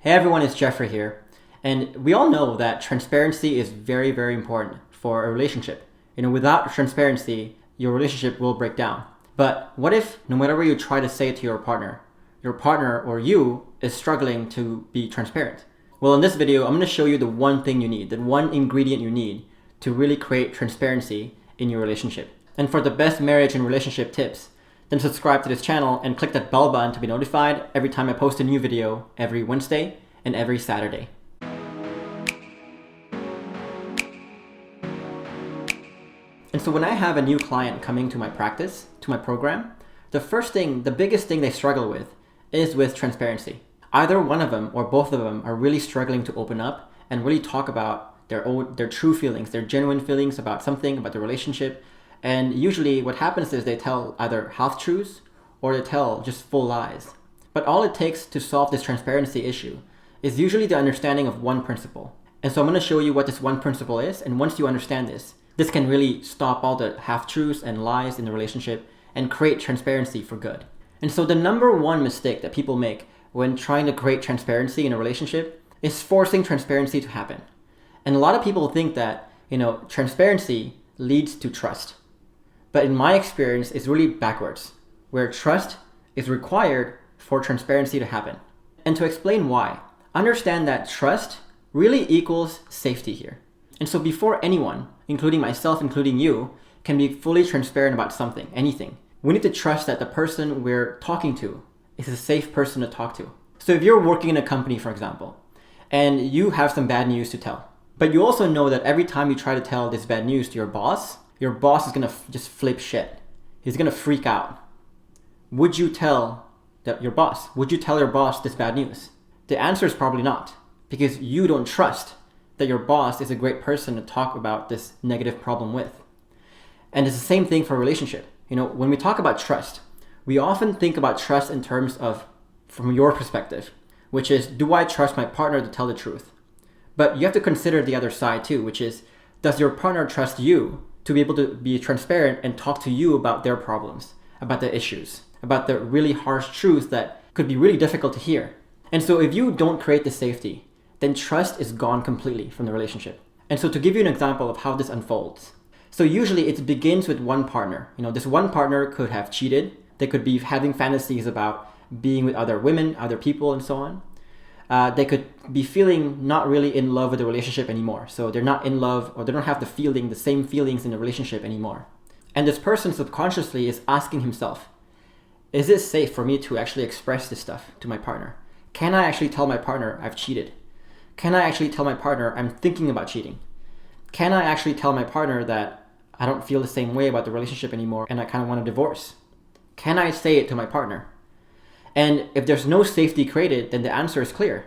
Hey everyone, it's Geoffrey here. And we all know that transparency is very, very important for a relationship. Without transparency, your relationship will break down. But what if no matter what you try to say to your partner or you is struggling to be transparent? Well, in this video, I'm going to show you the one thing you need, the one ingredient you need to really create transparency in your relationship. And for the best marriage and relationship tips, then subscribe to this channel and click that bell button to be notified every time I post a new video every Wednesday and every Saturday. And so when I have a new client coming to my practice, to my program, the biggest thing they struggle with is with transparency. Either one of them or both of them are really struggling to open up and really talk about their true feelings, their genuine feelings about something, about the relationship. And usually what happens is they tell either half-truths or they tell just full lies. But all it takes to solve this transparency issue is usually the understanding of one principle. And so I'm going to show you what this one principle is. And once you understand this can really stop all the half-truths and lies in the relationship and create transparency for good. And so the number one mistake that people make when trying to create transparency in a relationship is forcing transparency to happen. And a lot of people think that, transparency leads to trust. But in my experience, it's really backwards, where trust is required for transparency to happen. And to explain why, understand that trust really equals safety here. And so before anyone, including myself, including you, can be fully transparent about something, anything, we need to trust that the person we're talking to is a safe person to talk to. So if you're working in a company, for example, and you have some bad news to tell, but you also know that every time you try to tell this bad news to your boss is going to just flip shit. He's going to freak out. Would you tell your boss this bad news? The answer is probably not, because you don't trust that your boss is a great person to talk about this negative problem with. And it's the same thing for a relationship. When we talk about trust, we often think about trust in terms of, from your perspective, which is, do I trust my partner to tell the truth? But you have to consider the other side too, which is, does your partner trust you to be able to be transparent and talk to you about their problems, about the issues, about the really harsh truths that could be really difficult to hear? And so if you don't create the safety, then trust is gone completely from the relationship. And so to give you an example of how this unfolds, so usually it begins with one partner. This one partner could have cheated. They could be having fantasies about being with other women, other people, and so on. They could be feeling not really in love with the relationship anymore. So they're not in love, or they don't have the same feelings in the relationship anymore. And this person subconsciously is asking himself, is it safe for me to actually express this stuff to my partner? Can I actually tell my partner I've cheated? Can I actually tell my partner I'm thinking about cheating? Can I actually tell my partner that I don't feel the same way about the relationship anymore and I kind of want a divorce? Can I say it to my partner? And if there's no safety created, then the answer is clear.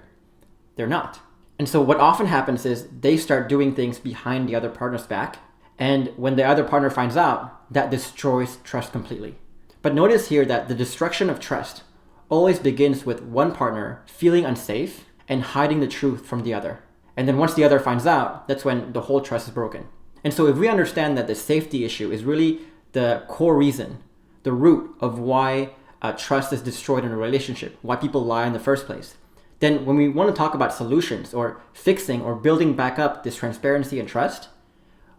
They're not. And so what often happens is they start doing things behind the other partner's back. And when the other partner finds out, that destroys trust completely. But notice here that the destruction of trust always begins with one partner feeling unsafe and hiding the truth from the other. And then once the other finds out, that's when the whole trust is broken. And so if we understand that the safety issue is really the core reason, the root of why trust is destroyed in a relationship, why people lie in the first place, then when we want to talk about solutions or fixing or building back up this transparency and trust,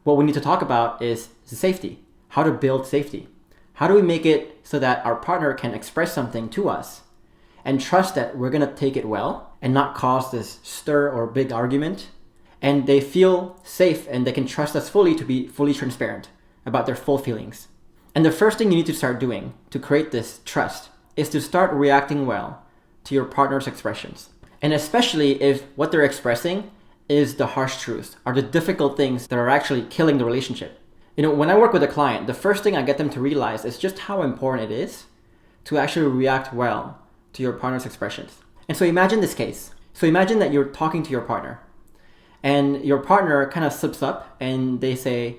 what we need to talk about is the safety. How to build safety. How do we make it so that our partner can express something to us and trust that we're going to take it well and not cause this stir or big argument, and they feel safe and they can trust us fully to be fully transparent about their full feelings. And the first thing you need to start doing to create this trust is to start reacting well to your partner's expressions. And especially if what they're expressing is the harsh truths, are the difficult things that are actually killing the relationship. When I work with a client, the first thing I get them to realize is just how important it is to actually react well to your partner's expressions. And so imagine this case. So imagine that you're talking to your partner and your partner kind of slips up and they say,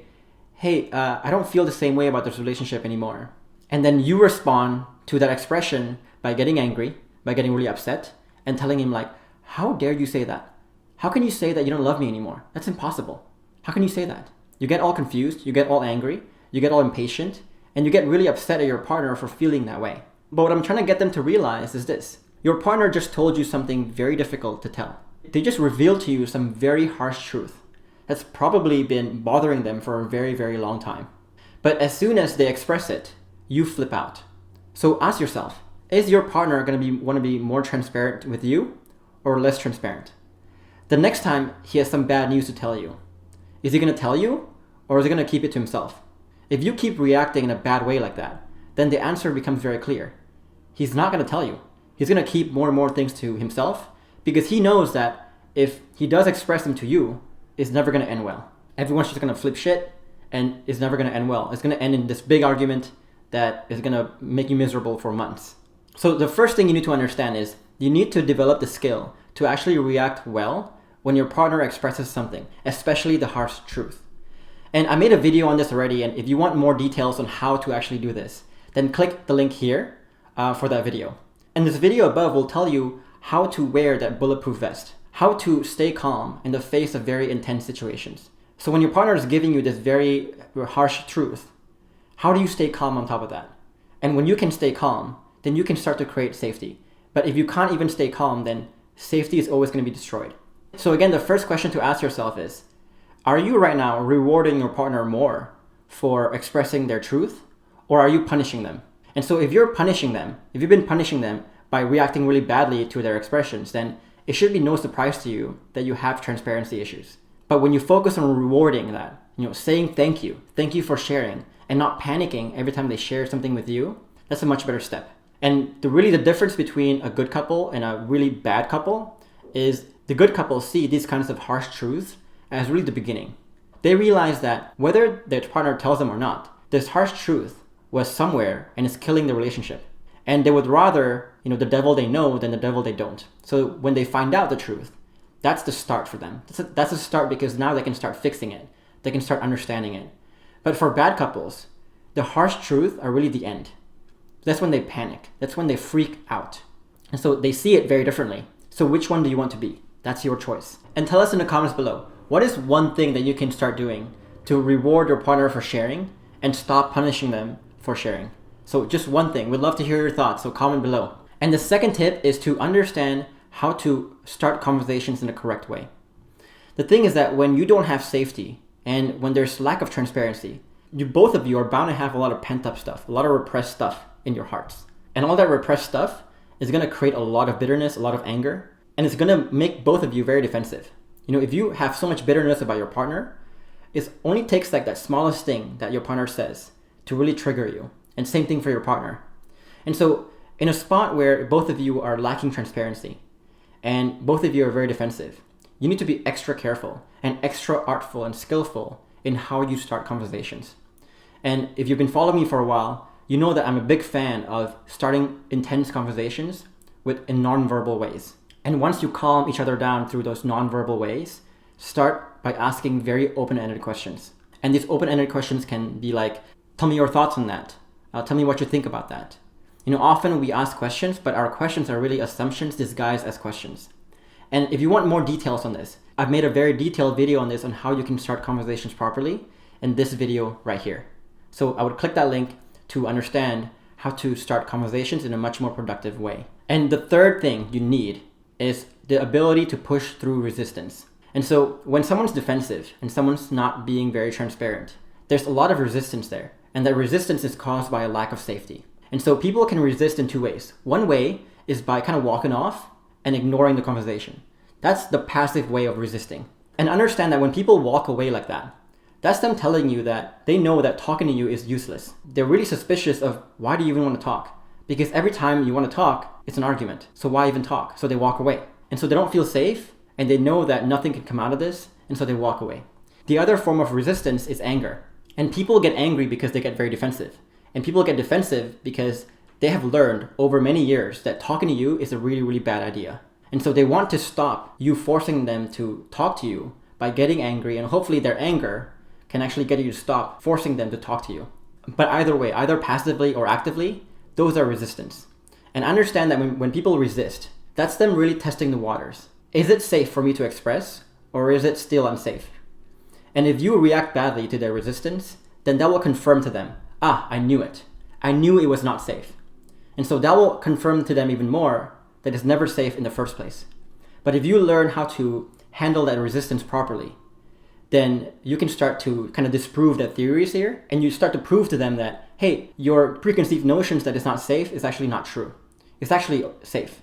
hey, I don't feel the same way about this relationship anymore. And then you respond to that expression by getting angry, by getting really upset and telling him like, how dare you say that? How can you say that you don't love me anymore? That's impossible. How can you say that? You get all confused, you get all angry, you get all impatient, and you get really upset at your partner for feeling that way. But what I'm trying to get them to realize is this. Your partner just told you something very difficult to tell. They just revealed to you some very harsh truth that's probably been bothering them for a very, very long time. But as soon as they express it, you flip out. So ask yourself, is your partner going to want to be more transparent with you or less transparent? The next time he has some bad news to tell you, is he going to tell you or is he going to keep it to himself? If you keep reacting in a bad way like that, then the answer becomes very clear. He's not going to tell you. He's going to keep more and more things to himself because he knows that if he does express them to you, it's never going to end well. Everyone's just going to flip shit and it's never going to end well. It's going to end in this big argument that is going to make you miserable for months. So the first thing you need to understand is you need to develop the skill to actually react well when your partner expresses something, especially the harsh truth. And I made a video on this already, and if you want more details on how to actually do this, then click the link here for that video. And this video above will tell you how to wear that bulletproof vest, how to stay calm in the face of very intense situations. So when your partner is giving you this very harsh truth, how do you stay calm on top of that? And when you can stay calm, then you can start to create safety. But if you can't even stay calm, then safety is always going to be destroyed. So again, the first question to ask yourself is, are you right now rewarding your partner more for expressing their truth, or are you punishing them? And so if you're punishing them, if you've been punishing them by reacting really badly to their expressions, then it should be no surprise to you that you have transparency issues. But when you focus on rewarding that, saying thank you for sharing, and not panicking every time they share something with you, that's a much better step. And the difference between a good couple and a really bad couple is the good couple see these kinds of harsh truths as really the beginning. They realize that whether their partner tells them or not, this harsh truth was somewhere and is killing the relationship. And they would rather, the devil they know than the devil they don't. So when they find out the truth, that's the start for them. That's a start because now they can start fixing it. They can start understanding it. But for bad couples, the harsh truth are really the end. That's when they panic. That's when they freak out. And so they see it very differently. So which one do you want to be? That's your choice. And tell us in the comments below, what is one thing that you can start doing to reward your partner for sharing and stop punishing them for sharing? So just one thing. We'd love to hear your thoughts, so comment below. And the second tip is to understand how to start conversations in the correct way. The thing is that when you don't have safety and when there's lack of transparency, both of you are bound to have a lot of pent up stuff, a lot of repressed stuff in your hearts. And all that repressed stuff is going to create a lot of bitterness, a lot of anger, and it's going to make both of you very defensive. If you have so much bitterness about your partner, it only takes like that smallest thing that your partner says to really trigger you. And same thing for your partner. And so in a spot where both of you are lacking transparency and both of you are very defensive, you need to be extra careful and extra artful and skillful in how you start conversations. And if you've been following me for a while, you know that I'm a big fan of starting intense conversations in non-verbal ways. And once you calm each other down through those non-verbal ways, start by asking very open-ended questions. And these open-ended questions can be like, tell me your thoughts on that. Tell me what you think about that. Often we ask questions, but our questions are really assumptions disguised as questions. And if you want more details on this, I've made a very detailed video on this on how you can start conversations properly in this video right here. So I would click that link to understand how to start conversations in a much more productive way. And the third thing you need is the ability to push through resistance. And so when someone's defensive and someone's not being very transparent, there's a lot of resistance there. And that resistance is caused by a lack of safety. And so people can resist in two ways. One way is by kind of walking off and ignoring the conversation. That's the passive way of resisting. And understand that when people walk away like that, that's them telling you that they know that talking to you is useless. They're really suspicious of why do you even want to talk? Because every time you want to talk, it's an argument. So why even talk? So they walk away. And so they don't feel safe and they know that nothing can come out of this. And so they walk away. The other form of resistance is anger. And people get angry because they get very defensive. And people get defensive because they have learned over many years that talking to you is a really, really bad idea. And so they want to stop you forcing them to talk to you by getting angry, and hopefully their anger can actually get you to stop forcing them to talk to you. But either way, either passively or actively, those are resistance. And understand that when people resist, that's them really testing the waters. Is it safe for me to express, or is it still unsafe? And if you react badly to their resistance, then that will confirm to them, I knew it. I knew it was not safe. And so that will confirm to them even more that is never safe in the first place. But if you learn how to handle that resistance properly, then you can start to kind of disprove that theories here, and you start to prove to them that, hey, your preconceived notions that it's not safe is actually not true. It's actually safe.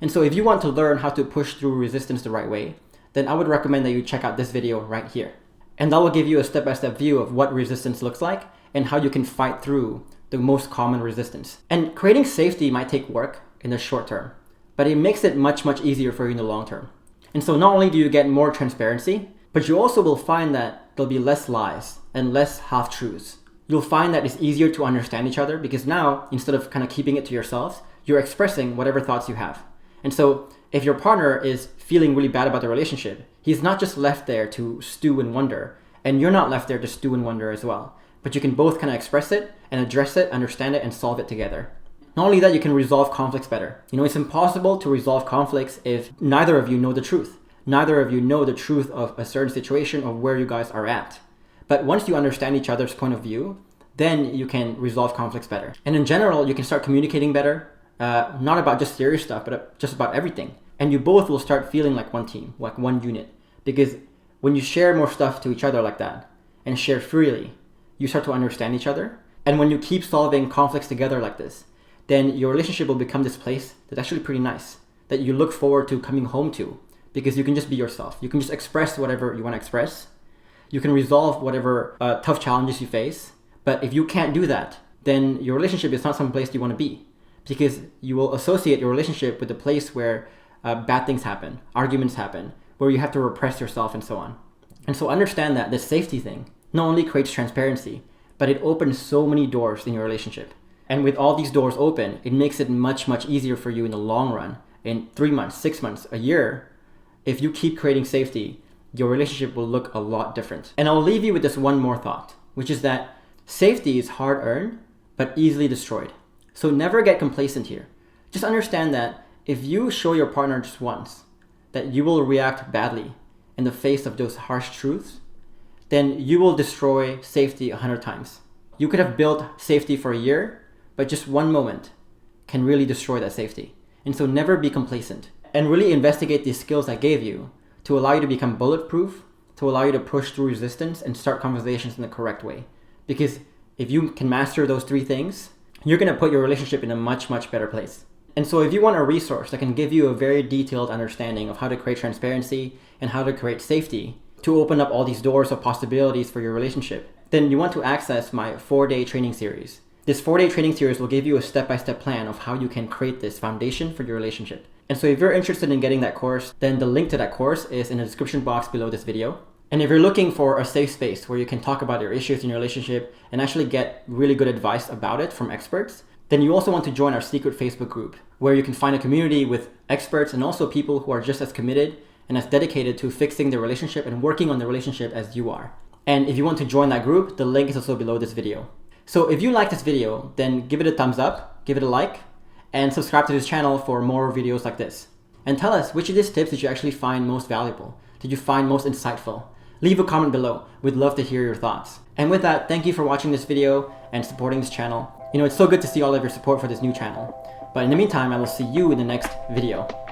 And so if you want to learn how to push through resistance the right way, then I would recommend that you check out this video right here. And that will give you a step-by-step view of what resistance looks like and how you can fight through the most common resistance. And creating safety might take work in the short term, but it makes it much, much easier for you in the long term. And so not only do you get more transparency, but you also will find that there'll be less lies and less half-truths. You'll find that it's easier to understand each other because now, instead of kind of keeping it to yourselves, you're expressing whatever thoughts you have. And so if your partner is feeling really bad about the relationship, he's not just left there to stew and wonder, and you're not left there to stew and wonder as well. But you can both kind of express it and address it, understand it, and solve it together. Not only that, you can resolve conflicts better. You know, it's impossible to resolve conflicts if neither of you know the truth. Neither of you know the truth of a certain situation or where you guys are at. But once you understand each other's point of view, then you can resolve conflicts better. And in general, you can start communicating better, not about just serious stuff, but just about everything. And you both will start feeling like one team, like one unit. Because when you share more stuff to each other like that, and share freely, you start to understand each other. And when you keep solving conflicts together like this, then your relationship will become this place that's actually pretty nice, that you look forward to coming home to, because you can just be yourself. You can just express whatever you want to express. You can resolve whatever tough challenges you face. But if you can't do that, then your relationship is not some place you want to be, because you will associate your relationship with a place where bad things happen, arguments happen, where you have to repress yourself and so on. And so understand that this safety thing not only creates transparency, but it opens so many doors in your relationship. And with all these doors open, it makes it much, much easier for you in the long run, in 3 months, 6 months, a year. If you keep creating safety, your relationship will look a lot different. And I'll leave you with this one more thought, which is that safety is hard earned, but easily destroyed. So never get complacent here. Just understand that if you show your partner just once that you will react badly in the face of those harsh truths, then you will destroy safety 100 times. You could have built safety for a year, but just one moment can really destroy that safety. And so never be complacent, and really investigate these skills I gave you to allow you to become bulletproof, to allow you to push through resistance and start conversations in the correct way. Because if you can master those 3 things, you're going to put your relationship in a much, much better place. And so if you want a resource that can give you a very detailed understanding of how to create transparency and how to create safety to open up all these doors of possibilities for your relationship, then you want to access my 4-day training series. This 4-day training series will give you a step-by-step plan of how you can create this foundation for your relationship. And so if you're interested in getting that course, then the link to that course is in the description box below this video. And if you're looking for a safe space where you can talk about your issues in your relationship and actually get really good advice about it from experts, then you also want to join our secret Facebook group, where you can find a community with experts and also people who are just as committed and as dedicated to fixing the relationship and working on the relationship as you are. And if you want to join that group, the link is also below this video. So if you like this video, then give it a thumbs up, give it a like, and subscribe to this channel for more videos like this. And tell us, which of these tips did you actually find most valuable? Did you find most insightful? Leave a comment below. We'd love to hear your thoughts. And with that, thank you for watching this video and supporting this channel. You know, it's so good to see all of your support for this new channel. But in the meantime, I will see you in the next video.